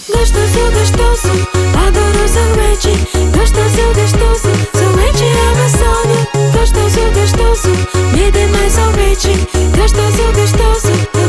Gostoso, gostoso, adoro sorvete. Gostoso, gostoso, sorvete é meu sonho. Gostoso, gostoso, me dê mais sorvete. Gostoso, gostoso.